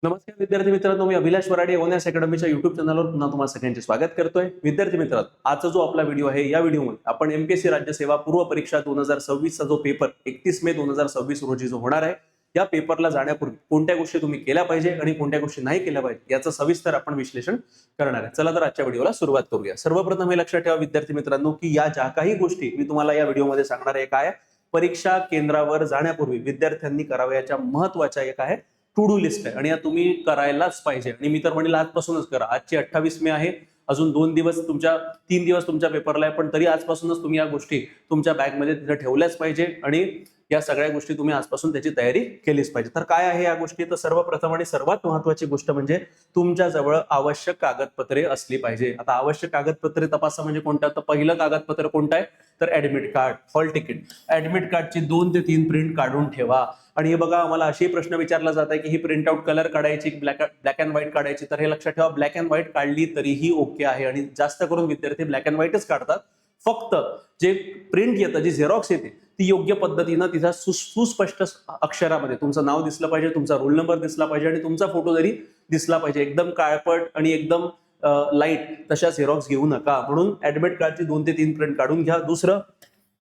नमस्कार विद्यार्थी मित्रांनो, मी अभिलाष वराडे ओनॅस अकॅडमीच्या युट्यूब चॅनलवर पुन्हा तुम्हाला सगळ्यांचे स्वागत करतोय. विद्यार्थी मित्रांनो, आजचा जो आपला व्हिडिओ आहे, या व्हिडिओमध्ये आपण एमपीएससी राज्यसेवा पूर्व परीक्षा 2026 चा जो पेपर 31 मे 2026 रोजी जो होणार आहे, या पेपरला जाण्यापूर्वी कोणत्या गोष्टी तुम्ही केल्या पाहिजे आणि कोणत्या गोष्टी नाही केल्या पाहिजे याचं सविस्तर आपण विश्लेषण करणार आहे. चला तर आजच्या व्हिडिओला सुरुवात करूया. सर्वप्रथम हे लक्षात ठेवा विद्यार्थी मित्रांनो, की या ज्या काही गोष्टी मी तुम्हाला या व्हिडिओमध्ये सांगणार आहे, काय परीक्षा केंद्रावर जाण्यापूर्वी विद्यार्थ्यांनी करावयाच्या महत्त्वाच्या एक आहे टू डू लिस्ट आहे आणि या तुम्ही करायलाच पाहिजे. आणि मी तर म्हणेल आजपासूनच करा. आजची 28 मे आहे, अजून 3 दिवस तुमच्या पेपरला आहे, पण तरी आजपासूनच तुम्ही या गोष्टी तुमच्या बॅगमध्ये तिथे ठेवल्याच पाहिजे आणि या सगळ्या गोष्टी तुम्ही आजपासून त्याची तयारी केलीच पाहिजे. तर काय आहे या गोष्टी? तर सर्वप्रथम आणि सर्वात महत्त्वाची गोष्ट म्हणजे तुमच्याजवळ आवश्यक कागदपत्रे असली पाहिजे. आता आवश्यक कागदपत्रे तपासा म्हणजे कोणतं? तर पहिलं कागदपत्र कोणतं आहे? तर admit card, hall ticket. Admit कार्डची 2 ते 3 प्रिंट काढून ठेवा. आणि हे बघा, आम्हाला अशी प्रश्न विचारला जात आहे की ही प्रिंट आउट कलर काढायची, ब्लॅक अँड व्हाईट काढायची. तर हे लक्षात ठेवा, ब्लॅक अँड व्हाईट काढली तरीही ओके आहे आणि जास्त करून विद्यार्थी ब्लॅक अँड व्हाईटच काढतात. फक्त जे प्रिंट येतं, जी झेरॉक्स येते, ती योग्य पद्धतीनं तिचा सुस्पष्ट अक्षरामध्ये तुमचं नाव दिसलं पाहिजे, तुमचा रोल नंबर दिसला पाहिजे आणि तुमचा फोटो जरी दिसला पाहिजे. एकदम काळपट आणि एकदम लाईट तशा झेरॉक्स घेऊ नका. म्हणून ऍडमिट कार्डची 2 ते 3 प्रिंट काढून घ्या. दुसरं,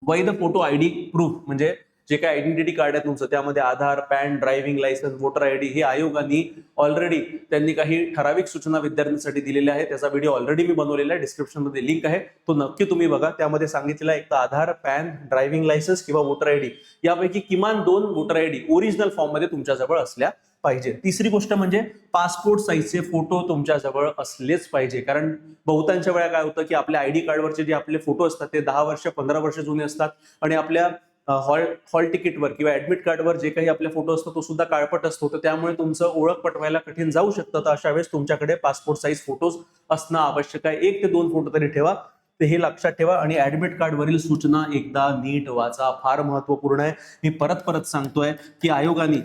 वैध फोटो आयडी प्रूफ म्हणजे जे काही आयडेंटिटी कार्ड आहे तुमचं, त्यामध्ये Aadhaar, PAN, driving licence, voter ID हे आयोगाने ऑलरेडी त्यांनी काही ठराविक सूचना विद्यार्थ्यांसाठी दिलेल्या आहेत. त्याचा व्हिडिओ ऑलरेडी मी बनवलेला आहे, डिस्क्रिप्शन मध्ये लिंक आहे, तो नक्की तुम्ही बघा. त्यामध्ये सांगितलेलं आहे एक तर आधार, पॅन, ड्रायव्हिंग लायसन्स किंवा वोटर आयडी यापैकी किमान 2 वोटर आयडी ओरिजिनल फॉर्म मध्ये तुमच्याजवळ असल्या पाहिजे. तिसरी गोष्ट म्हणजे पासपोर्ट साईजचे फोटो तुमच्याजवळ असलेच पाहिजे. कारण बहुतांच्या वेळा काय होतं की आपल्या आयडी कार्डवरचे जे आपले फोटो असतात ते 10 वर्ष 15 वर्ष जुने असतात आणि आपल्या हॉल तिकीटवर किंवा ऍडमिट कार्डवर जे काही आपले फोटो असतो तो सुद्धा काळपट असतो. तर त्यामुळे तुमचं ओळख पटवायला कठीण जाऊ शकतं. तर अशा वेळेस तुमच्याकडे पासपोर्ट साईज फोटोज असणं आवश्यक आहे. 1 ते 2 फोटो तरी ठेवा. ते हे लक्षात ठेवा. आणि ऍडमिट कार्ड वरील सूचना एकदा नीट वाचा, फार महत्वपूर्ण आहे. मी परत परत सांगतोय की आयोगाने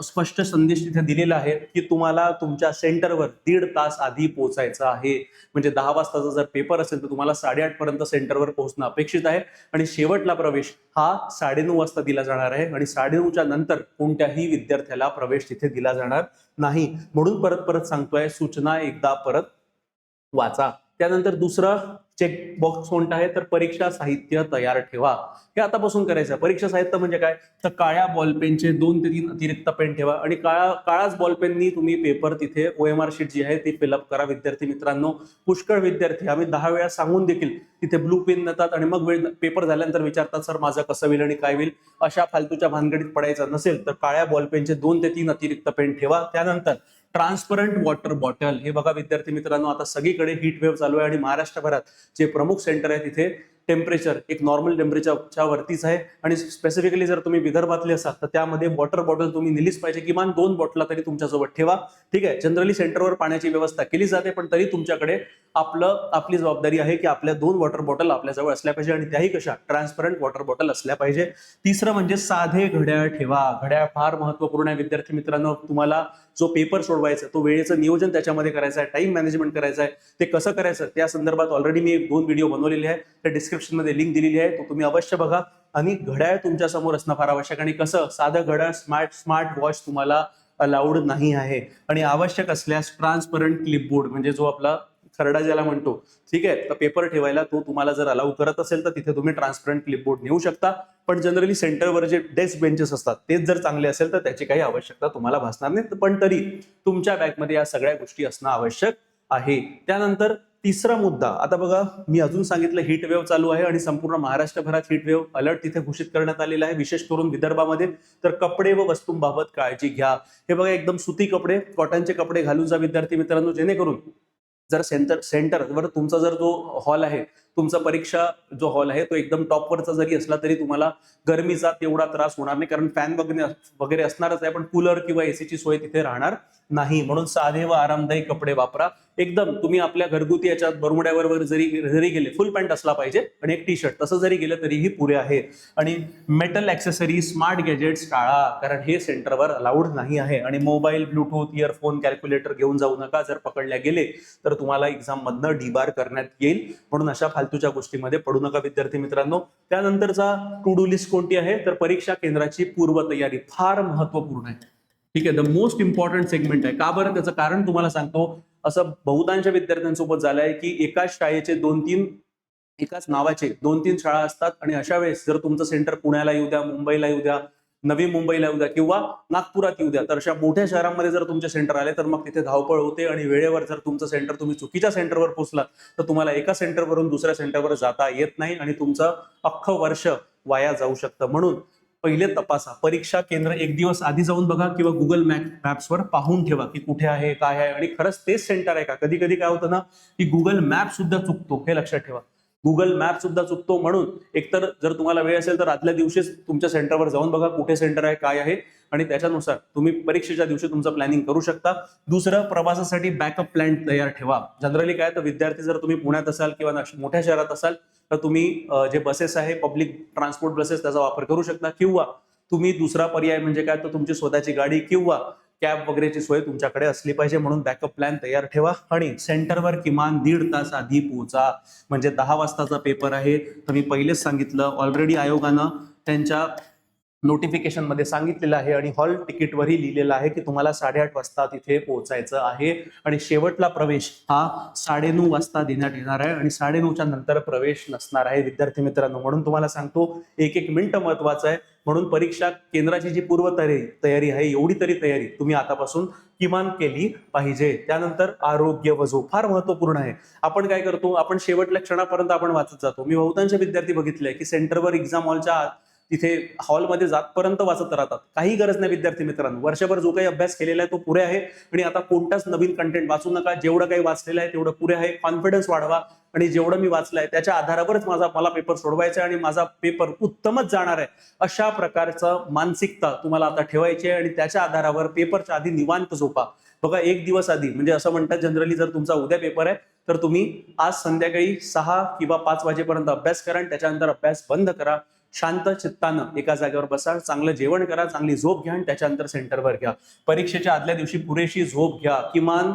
स्पष्ट संदेश तिथे दिलेला आहे की तुम्हाला तुमच्या सेंटरवर 1.5 तास आधी पोहोचायचं आहे. म्हणजे 10 वाजताचा जर पेपर असेल तर तुम्हाला 8:30 पर्यंत सेंटरवर पोहोचणं अपेक्षित आहे. आणि शेवटला प्रवेश हा 9:30 वाजता दिला जाणार आहे आणि 9:30च्या नंतर कोणत्याही विद्यार्थ्याला प्रवेश तिथे दिला जाणार नाही. म्हणून परत परत सांगतोय, सूचना एकदा परत वाचा. त्यानंतर दुसरा चेक बॉक्स कोणता आहे? तर परीक्षा साहित्य तयार ठेवा. हे आतापासून करायचं आहे. परीक्षा साहित्य म्हणजे काय? तर काळ्या बॉलपेनचे 2 ते 3 अतिरिक्त पेन ठेवा आणि काळाच बॉलपेननी तुम्ही पेपर तिथे OMR शीट जी आहे ती फिलअप करा. विद्यार्थी मित्रांनो, पुष्कळ विद्यार्थी, आम्ही 10 वेळा सांगून देखील तिथे ब्लू पेन देतात आणि मग पेपर झाल्यानंतर विचारतात, सर माझं कसं होईल आणि काय होईल. अशा फालतूच्या भानगडीत पडायचं नसेल तर काळ्या बॉलपेनचे 2 ते 3 अतिरिक्त पेन ठेवा. त्यानंतर ट्रान्सपरंट वॉटर बॉटल. हे बघा विद्यार्थी मित्रांनो, आता सगळीकडे हीट वेव्ह चालू आहे आणि महाराष्ट्रभरात जे प्रमुख सेंटर आहे तिथे टेम्परेचर एक नॉर्मल टेम्परेचरच्या वरतीच आहे. आणि स्पेसिफिकली जर तुम्ही विदर्भातले असाल तर त्यामध्ये वॉटर बॉटल तुम्ही नेलीच पाहिजे. किमान 2 बॉटला तरी तुमच्यासोबत ठेवा. ठीक आहे, जनरली सेंटरवर पाण्याची व्यवस्था केली जाते, पण तरी तुमच्याकडे आपली जबाबदारी आहे की आपल्या 2 वॉटर बॉटल आपल्याजवळ असल्या पाहिजे आणि त्याही कशा? ट्रान्सपरंट वॉटर बॉटल असल्या पाहिजे. तिसरं म्हणजे साधे घड्याळ ठेवा. घड्याळ फार महत्वपूर्ण आहे विद्यार्थी मित्रांनो. तुम्हाला जो पेपर सोडवायचा तो वेळेचं नियोजन त्याच्यामध्ये करायचं आहे, टाइम मॅनेजमेंट करायचं आहे. ते कसं करायचं त्या संदर्भात ऑलरेडी मी 2 व्हिडिओ बनवलेले आहे, त्या डिस्क्रिप्शन मध्ये लिंक दिलेली आहे, तो तुम्ही अवश्य बघा. आणि घड्याळ तुमच्या समोर असणं फार आवश्यक. आणि कसं? साधं घड्याळ, स्मार्ट वॉच तुम्हाला अलाउड नाही आहे. आणि आवश्यक असल्यास ट्रान्सपरंट क्लिपबोर्ड म्हणजे जो आपला खरडा ज्याला म्हणतो, ठीक आहे, तर पेपर ठेवायला तो तुम्हाला जर अलाउ करत असेल तर तिथे तुम्ही ट्रान्सपरंट क्लिपबोर्ड नेऊ शकता. पण जनरली सेंटरवर जे डेस्क बेंचेस असतात तेच जर चांगले असेल तर त्याची काही आवश्यकता तुम्हाला भासणार नाही. पण तरी तुमच्या बॅगमध्ये या सगळ्या गोष्टी असणं आवश्यक आहे. त्यानंतर तिसरा मुद्दा, आता बघा मी अजून सांगितलं हीट वेव्ह चालू आहे आणि संपूर्ण महाराष्ट्रभरात हीट वेव्ह अलर्ट तिथे घोषित करण्यात आलेला आहे, विशेष करून विदर्भामध्ये. तर कपडे व वस्तूंबाबत काळजी घ्या. हे बघा, एकदम सुती कपडे, कॉटनचे कपडे घालून जा विद्यार्थी मित्रांनो, जेणेकरून जर सेंटरवर तुमचा जर जो हॉल आहे, तुमचा परीक्षा जो हॉल आहे तो एकदम टॉपवरचा जरी असला तरी तुम्हाला गरमीचा तेवढा त्रास होणार नाही. कारण फॅन वगैरे असणारच आहे, पण कूलर किंवा एसीची सोय तिथे राहणार नाही. म्हणून साधे व आरामदायी कपडे वापरा. एकदम तुम्ही आपल्या घरगुती याच्यात बरमुड्यावर जरी गेले, फुल पॅन्ट असला पाहिजे आणि एक टी शर्ट, तसं जरी गेलं तरीही पुरे आहे. आणि मेटल ऍक्सेसरी, स्मार्ट गॅजेट्स टाळा, कारण हे सेंटरवर अलाउड नाही आहे. आणि मोबाईल, ब्लूटूथ, इयरफोन, कॅल्क्युलेटर घेऊन जाऊ नका. जर पकडल्या गेले तर तुम्हाला एक्झाम मधनं डिबार करण्यात येईल. म्हणून अशा फालतूच्या गोष्टीमध्ये पडू नका विद्यार्थी मित्रांनो. त्यानंतरचा टू डू लिस्ट कोणती आहे? तर परीक्षा केंद्राची पूर्वतयारी फार महत्वपूर्ण आहे. ठीक आहे, द मोस्ट इम्पॉर्टंट सेगमेंट आहे. का बरं? त्याचं कारण तुम्हाला सांगतो. असं बहुतांश विद्यार्थ्यांसोबत झालंय की एकाच शाळेचे 2-3 एकाच नावाचे 2-3 शाळा असतात आणि अशा वेळेस जर तुमचं सेंटर पुण्याला येऊ द्या, मुंबईला येऊ द्या, नवी मुंबईला येऊ द्या किंवा नागपुरात येऊ द्या, तर अशा मोठ्या शहरांमध्ये जर तुमचे सेंटर आले तर मग तिथे धावपळ होते आणि वेळेवर जर तुमचं सेंटर तुम्ही चुकीच्या सेंटरवर पोहोचला तर तुम्हाला एका सेंटरवरून दुसऱ्या सेंटरवर जाता येत नाही आणि तुमचं अख्खं वर्ष वाया जाऊ शकतं. म्हणून पहिले तपासा, परीक्षा केंद्र एक दिवस आधी जाऊन बघा किंवा गुगल मॅप्सवर पाहून ठेवा की कुठे आहे, काय आहे आणि खरंच तेच सेंटर आहे का. कधी कधी काय होतं ना की गुगल मॅप सुद्धा चुकतो, हे लक्षात ठेवा. गुगल मॅप सुद्धा चुकतो. म्हणून एकतर जर तुम्हाला वेळ असेल तर आदल्या दिवशीच तुमच्या सेंटरवर जाऊन बघा कुठे सेंटर आहे, काय आहे आणि त्याच्यानुसार तुम्ही परीक्षेच्या दिवशी तुमचं प्लॅनिंग करू शकता. दुसरं, प्रवासासाठी बॅकअप प्लॅन तयार ठेवा. जनरली काय तर विद्यार्थी जर तुम्ही पुण्यात असाल किंवा मोठ्या शहरात असाल तर तुम्ही जे बसेस आहे, पब्लिक ट्रान्सपोर्ट बसेस, त्याचा वापर करू शकता किंवा तुम्ही दुसरा पर्याय म्हणजे काय तर तुमची स्वतःची गाडी किंवा कॅब वगैरेची सोय तुमच्याकडे असली पाहिजे. म्हणून बॅकअप प्लॅन तयार ठेवा आणि सेंटरवर किमान 1.5 तास आधी पोहोचा. म्हणजे 10 वाजताचा पेपर आहे तर मी पहिलेच सांगितलं, ऑलरेडी आयोगानं त्यांच्या नोटिफिकेशन मध्ये सांगितलेलं आहे आणि हॉल तिकीटवरही लिहिलेलं आहे की तुम्हाला 8:30 वाजता तिथे पोहोचायचं आहे आणि शेवटला प्रवेश हा 9:30 वाजता देण्यात येणार आहे आणि 9:30च्या नंतर प्रवेश नसणार आहे विद्यार्थी मित्रांनो. म्हणून तुम्हाला सांगतो, एक एक मिनिट महत्वाचं आहे. म्हणून परीक्षा केंद्राची जी पूर्व तयारी आहे, एवढी तरी तयारी तुम्ही आतापासून किमान केली पाहिजे. त्यानंतर आरोग्य व झोप फार महत्वपूर्ण आहे. आपण काय करतो, आपण शेवटल्या क्षणापर्यंत आपण वाचत जातो. मी बहुतांश विद्यार्थी बघितले की सेंटरवर एक्झाम हॉलच्या तिथे हॉलमध्ये जातपर्यंत वाचत राहतात. काही गरज नाही विद्यार्थी मित्रांनो. वर्षभर जो काही अभ्यास केलेला आहे तो पुरे आहे आणि आता कोणताच नवीन कंटेंट वाचू नका. जेवढं काही वाचलेलं आहे तेवढं पुरे आहे. कॉन्फिडन्स वाढवा आणि जेवढं मी वाचलंय त्याच्या आधारावरच मला पेपर सोडवायचा आहे आणि माझा पेपर उत्तमच जाणार आहे, अशा प्रकारचं मानसिकता तुम्हाला आता ठेवायची आहे आणि त्याच्या आधारावर पेपरच्या आधी निवांत झोपा. बघा, एक दिवस आधी, म्हणजे असं म्हणतात जनरली, जर तुमचा उद्या पेपर आहे तर तुम्ही आज संध्याकाळी 6 किंवा 5 वाजेपर्यंत अभ्यास करा आणि त्याच्यानंतर अभ्यास बंद करा. शांत चित्तानं एका जागेवर बसा, चांगलं जेवण करा, चांगली झोप घ्या आणि त्याच्यानंतर सेंटरवर घ्या. परीक्षेच्या आदल्या दिवशी पुरेशी झोप घ्या. किमान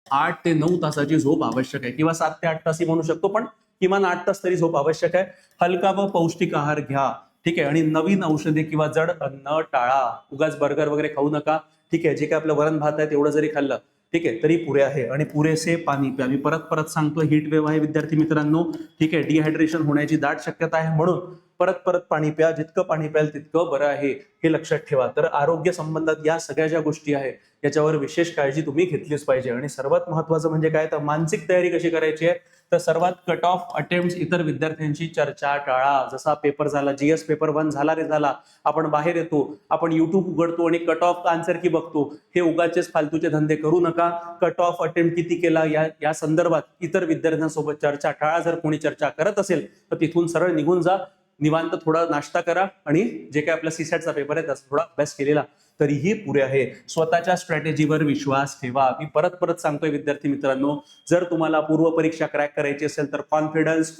8 ते 9 तासाची झोप आवश्यक आहे किंवा 7 ते 8 तासही म्हणू शकतो, पण किमान 8 तास तरी झोप आवश्यक आहे. हलका व पौष्टिक आहार घ्या. ठीक आहे. आणि नवीन औषधे किंवा जड अन्न टाळा. उगाच बर्गर वगैरे खाऊ नका. ठीक आहे. जे काय आपलं वरण भात आहे तेवढं जरी खाल्लं, ठीक आहे, तरी पुरे आहे. आणि पुरेसे पाणी प्या. मी परत सांगतो, हीट वेव्ह आहे विद्यार्थी मित्रांनो. ठीक आहे. डिहायड्रेशन होण्याची दाट शक्यता आहे, म्हणून परत पाणी प्या. जितकं पाणी प्याल तितकं बरं आहे, हे लक्षात ठेवा. तर आरोग्य संबंधात या सगळ्या ज्या गोष्टी आहेत याच्यावर विशेष काळजी तुम्ही घेतलीच पाहिजे. आणि सर्वात महत्वाचं म्हणजे काय तर मानसिक तयारी कशी करायची आहे, तर सर्वात कट ऑफ अटेम्प्ट इतर विद्यार्थ्यांची चर्चा टाळा. जसा पेपर झाला, जीएस पेपर 1 झाला रे झाला, आपण बाहेर येतो, आपण युट्यूब उघडतो आणि कट ऑफ आन्सर की बघतो. हे उगाचेच फालतूचे धंदे करू नका. कट ऑफ अटेम्प्ट किती केला या संदर्भात इतर विद्यार्थ्यांसोबत चर्चा टाळा. जर कोणी चर्चा करत असेल तर तिथून सरळ निघून जा. निवांत थोडा नाश्ता करा आणि जे काही आपला सीसॅटचा पेपर आहे त्याचा थोडा अभ्यास केलेला तरीही पुरे आहे. स्वतःच्या स्ट्रॅटेजीवर विश्वास ठेवा. मी परत सांगतोय विद्यार्थी मित्रांनो, जर तुम्हाला पूर्व परीक्षा क्रॅक करायची असेल तर कॉन्फिडन्स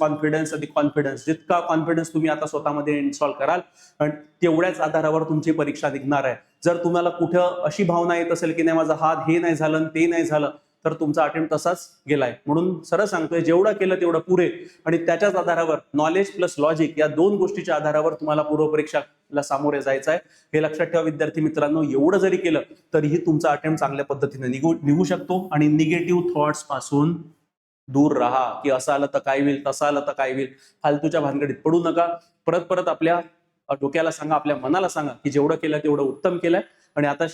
आणि कॉन्फिडन्स, जितका कॉन्फिडन्स तुम्ही आता स्वतःमध्ये इन्स्टॉल कराल आणि तेवढ्याच आधारावर तुमची परीक्षा निघणार आहे. जर तुम्हाला कुठं अशी भावना येत असेल की नाही, माझा हात हे नाही झालं ते नाही झालं, तर तुमचा अटेम्प्ट तसाच गेलाय. म्हणून सरळ सांगतोय, जेवढं केलं तेवढं पुरे आणि त्याच्याच आधारावर नॉलेज प्लस लॉजिक या 2 गोष्टीच्या आधारावर तुम्हाला पूर्व परीक्षेला सामोरे जायचं आहे. हे लक्षात ठेवा विद्यार्थी मित्रांनो. एवढं जरी केलं तरीही तुमचा अटेम्प्ट चांगल्या पद्धतीने निघू शकतो. आणि निगेटिव्ह थॉट्स पासून दूर राहा की असं आलं तर काय होईल, तसं आलं तर काय होईल. फालतूच्या भानगडीत पडू नका. परत आपल्या डोक्याला सांगा, आपल्या मनाला सांगा की जेवढं केलं तेवढं उत्तम केलंय आणि आता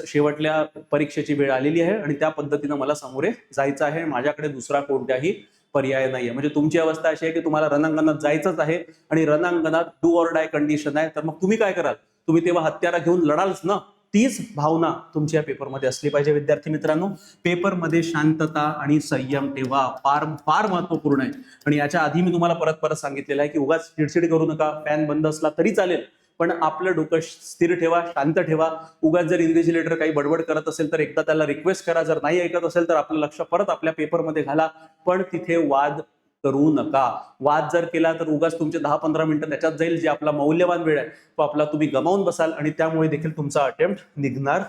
शेवटल्या परीक्षेची वेळ आलेली आहे आणि त्या पद्धतीनं मला सामोरे जायचं आहे. माझ्याकडे दुसरा कोणत्याही पर्याय नाहीये. म्हणजे तुमची अवस्था अशी आहे की तुम्हाला रणांगणात जायचंच आहे आणि रणांगणात डू ऑर डाय कंडिशन आहे. तर मग तुम्ही काय कराल, तुम्ही तेव्हा हत्यारा घेऊन लढालच ना. तीच भावना तुमच्या पेपरमध्ये असली पाहिजे विद्यार्थी मित्रांनो. पेपरमध्ये शांतता आणि संयम ठेवा, फार महत्वपूर्ण आहे. आणि याच्या आधी मी तुम्हाला परत सांगितलेलं आहे की उगाच चिडचिड करू नका. फॅन बंद असला तरी चालेल, पण आपलं डोकं स्थिर ठेवा, शांत ठेवा. उगाच जर इन्व्हिजिलेटर काही बडबड करत असेल तर एकदा त्याला रिक्वेस्ट करा. जर नाही ऐकत असेल तर आपलं लक्ष परत आपल्या पेपरमध्ये घाला, पण तिथे वाद करू नका. वाद जर केला तर उगाच तुमचे 10-15 मिनिटं त्याच्यात जाईल, जे आपला मौल्यवान वेळ आहे तो आपला तुम्ही गमावून बसाल आणि त्यामुळे देखील तुमचा अटेम्प्ट निघणार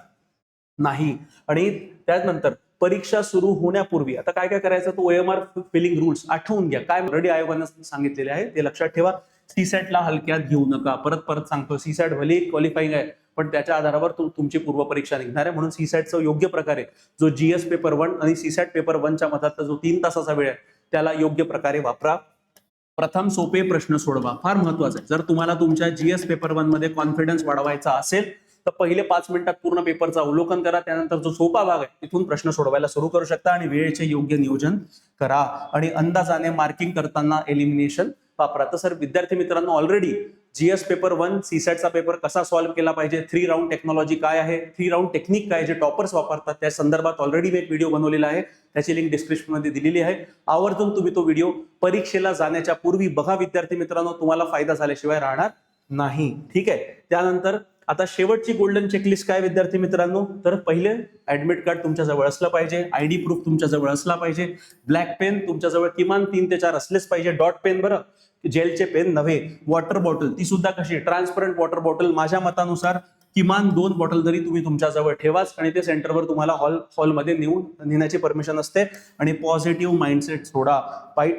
नाही. आणि त्यानंतर परीक्षा सुरू होण्यापूर्वी आता काय करायचं, तो OMR फिलिंग रूल्स आठवून घ्या. काय ऑलरेडी आयोगानं सांगितलेले आहे ते लक्षात ठेवा. सीसॅटला हलक्यात घेऊ नका. परत सांगतो, सीसॅट भले क्वालिफाईंग आहे पण त्याच्या आधारावर तुमची पूर्वपरीक्षा निघणार आहे. म्हणून सीसॅटचं योग्य प्रकारे जो जीएस पेपर 1 आणि सीसॅट पेपर 1च्या मधातला जो 3 तासाचा वेळ आहे त्याला योग्य प्रकारे वापरा. प्रथम सोपे प्रश्न सोडवा, फार महत्वाचं आहे. जर तुम्हाला तुमच्या जीएस पेपर 1 मध्ये कॉन्फिडन्स वाढवायचा असेल तर पहिले 5 मिनिटात पूर्ण पेपरचं अवलोकन करा. त्यानंतर जो सोपा भाग आहे तिथून प्रश्न सोडवायला सुरू करू शकता आणि वेळेचे योग्य नियोजन करा आणि अंदाजाने मार्किंग करताना एलिमिनेशन वापरा. तर सर विद्यार्थी मित्रांनो, ऑलरेडी जीएस पेपर 1 सीसॅटचा पेपर कसा सॉल्व्ह केला पाहिजे, 3 राऊंड टेक्नॉलॉजी काय आहे, 3 राऊंड टेक्निक काय, जे टॉपर्स वापरतात त्या संदर्भात ऑलरेडी मी एक व्हिडिओ बनवलेला आहे. त्याची लिंक डिस्क्रिप्शन मध्ये दिलेली आहे. आवर्जून तुम्ही तो व्हिडिओ परीक्षेला जाण्याच्या पूर्वी बघा विद्यार्थी मित्रांनो, तुम्हाला फायदा झाल्याशिवाय राहणार नाही. ठीक आहे. त्यानंतर आता शेवटची गोल्डन चेकलिस्ट काय विद्यार्थी मित्रांनो, तर पहिले ऍडमिट कार्ड तुमच्या जवळ असलं पाहिजे, आयडी प्रूफ तुमच्या जवळ असला पाहिजे, ब्लॅक पेन तुमच्या जवळ किमान 3 ते 4 असलेच पाहिजे, डॉट पेन, बरं जेलचे पेन नव्हे, वॉटर बॉटल ती सुद्धा कशी ट्रान्सपरंट वॉटर बॉटल, माझ्या मतानुसार किमान 2 बॉटल तरी तुम्ही तुमच्या जवळ ठेवाच आणि ते सेंटरवर तुम्हाला हॉलमध्ये नेण्याची परमिशन असते. आणि पॉझिटिव्ह माइंडसेट सोडा,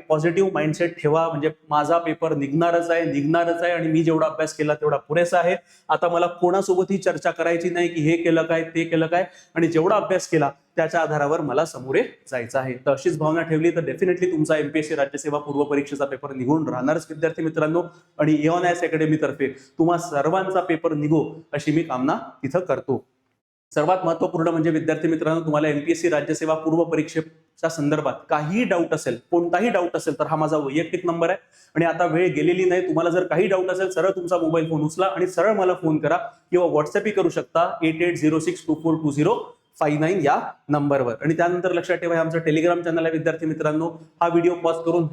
पॉझिटिव्ह माइंडसेट ठेवा. म्हणजे माझा पेपर निघणारच आहे आणि मी जेवढा अभ्यास केला तेवढा पुरेसा आहे. आता मला कोणासोबतही चर्चा करायची नाही की हे केलं काय ते केलं काय, आणि जेवढा अभ्यास केला त्याच्या आधारावर मला समोरे जायचं आहे. तर अशीच भावना ठेवली तर डेफिनेटली तुमचा एमपीएससी राज्यसेवा पूर्व परीक्षेचा पेपर निघून राहणारच विद्यार्थी मित्रांनो. आणि एओनएस अकॅडमी तर्फे तुम्हा सर्वांचा पेपर निघो अशी मी कामना तिथं करतो. सर्वात महत्वपूर्ण म्हणजे विद्यार्थी मित्रांनो, तुम्हाला एमपीएससी राज्यसेवा पूर्व परीक्षेच्या संदर्भात काही डाऊट असेल, कोणताही डाऊट असेल तर हा माझा वैयक्तिक नंबर आहे. आणि आता वेळ गेलेली नाही. तुम्हाला जर काही डाऊट असेल सरळ तुमचा मोबाईल फोन उचला आणि सरळ मला फोन करा किंवा व्हॉट्सअपही करू शकता 8806242059 या नंबरवर. आणि त्यानंतर लक्षात ठेवा, आमचं टेलिग्राम चॅनल आहे विद्यार्थी मित्रांनो. हा व्हिडिओ पॉज करून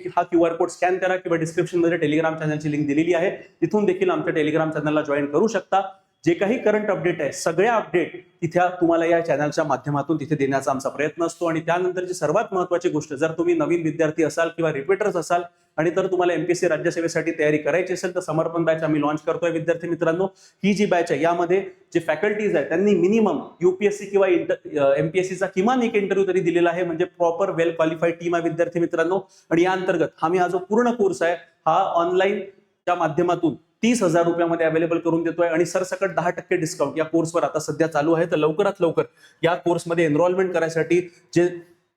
हा QR कोड स्कॅन करा किंवा डिस्क्रिप्शन मध्ये टेलिग्राम चॅनलची लिंक दिलेली आहे, तिथून देखील आमच्या टेलिग्राम चॅनलला जॉईन करू शकता. जे काही करंट अपडेट आहे सगळ्या अपडेट तिथे तुम्हाला या चॅनलच्या माध्यमातून तिथे देण्याचा आमचा प्रयत्न असतो. आणि त्यानंतरची सर्वात महत्वाची गोष्ट, जर तुम्ही नवीन विद्यार्थी असाल किंवा रिपीटर्स असाल आणि तर तुम्हाला एमपीएससी राज्यसेवेसाठी तयारी करायची असेल तर समर्पण बॅच आम्ही लॉन्च करतोय विद्यार्थी मित्रांनो. ही जी बॅच आहे यामध्ये जे फॅकल्टीज आहेत त्यांनी मिनिमम यूपीएससी किंवा एमपीएससीचा किमान एक इंटरव्ह्यू तरी दिलेला आहे, म्हणजे प्रॉपर वेल क्वालिफाईड टीम आहे विद्यार्थी मित्रांनो. आणि या अंतर्गत आम्ही हा जो पूर्ण कोर्स आहे हा ऑनलाईनच्या माध्यमातून 30,000 रुपयामध्ये अवेलेबल करून देतोय. आणि सरसकट 10% डिस्काउंट या कोर्सवर आता सध्या चालू आहे. तर लवकरात लवकर या कोर्समध्ये एनरोलमेंट करायसाठी जे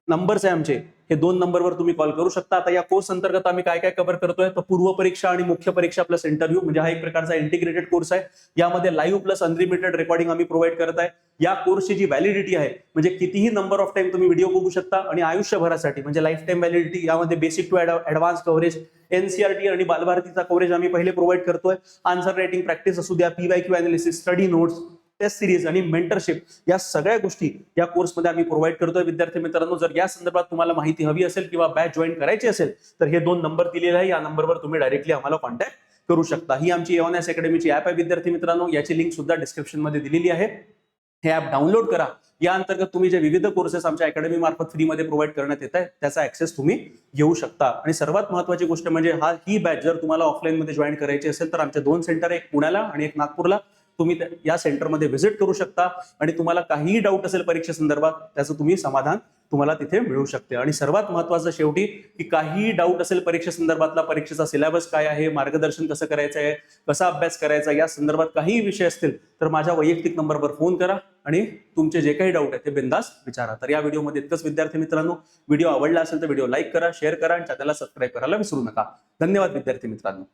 नंबर्स आहे आमचे, हे 2 नंबरवर तुम्ही कॉल करू शकता. आता या कोर्स अंतर्गत आम्ही काय काय कव्हर करतोय, तर पूर्व परीक्षा आणि मुख्य परीक्षा प्लस इंटरव्ह्यू, म्हणजे हा एक प्रकारचा इंटिग्रेटेड कोर्स आहे. यामध्ये लाईव्ह प्लस अनलिमिटेड रेकॉर्डिंग आम्ही प्रोव्हाइड करत आहे. या कोर्सची जी व्हॅलिडिटी आहे म्हणजे कितीही नंबर ऑफ टाइम तुम्ही व्हिडिओ बघू शकता आणि आयुष्यभरासाठी म्हणजे लाईफ टाइम व्हॅलिडिटी. यामध्ये basic to advance coverage, NCERT आणि बालभारतीचा कव्हरेज आम्ही पहिले प्रोव्हाइड करतोय. आन्सर रायटिंग प्रॅक्टिस असू द्या, PYQ analysis, study notes, test series आणि मेंटरशिप, या सगळ्या गोष्टी या कोर्समध्ये आम्ही प्रोव्हाइड करतोय विद्यार्थी मित्रांनो. जर या संदर्भात तुम्हाला माहिती हवी असेल किंवा बॅच जॉईन करायची असेल तर हे 2 नंबर दिलेले आहे, या नंबरवर तुम्ही डायरेक्टली आम्हाला कॉन्टॅक्ट करू शकता. ही आमची एओनएस अकॅडमीची ऍप आहे विद्यार्थी मित्रांनो, याची लिंक सुद्धा डिस्क्रिप्शन मध्ये दिलेली आहे. हे ऍप डाउनलोड करा. या अंतर्गत तुम्ही जे विविध कोर्सेस आमच्या अकॅडमी मार्फत फ्रीमध्ये प्रोव्हाइड करण्यात येत आहे त्याचा ऍक्सेस तुम्ही घेऊ शकता. आणि सर्वात महत्वाची गोष्ट म्हणजे ही बॅच जर तुम्हाला ऑफलाईन मध्ये जॉईन करायची असेल तर आमचे 2 सेंटर, एक पुण्याला आणि एक नागपूरला, तुम्ही या सेंटरमध्ये व्हिजिट करू शकता. आणि तुम्हाला काहीही डाऊट असेल परीक्षे संदर्भात त्याचं तुम्ही समाधान तुम्हाला तिथे मिळू शकते. आणि सर्वात महत्वाचं शेवटी की काहीही डाऊट असेल परीक्षे संदर्भातला, परीक्षेचा सिलेबस काय आहे, मार्गदर्शन कसं करायचं आहे, कसा अभ्यास करायचा, या संदर्भात काहीही विषय असतील तर माझ्या वैयक्तिक नंबरवर फोन करा आणि तुमचे जे काही डाऊट आहे ते बिंदास विचारा. तर या व्हिडिओमध्ये इतकंच विद्यार्थी मित्रांनो. व्हिडिओ आवडला असेल तर व्हिडिओ लाईक करा, शेअर करा आणि चॅनलला सबस्क्राईब करायला विसरू नका. धन्यवाद विद्यार्थी मित्रांनो.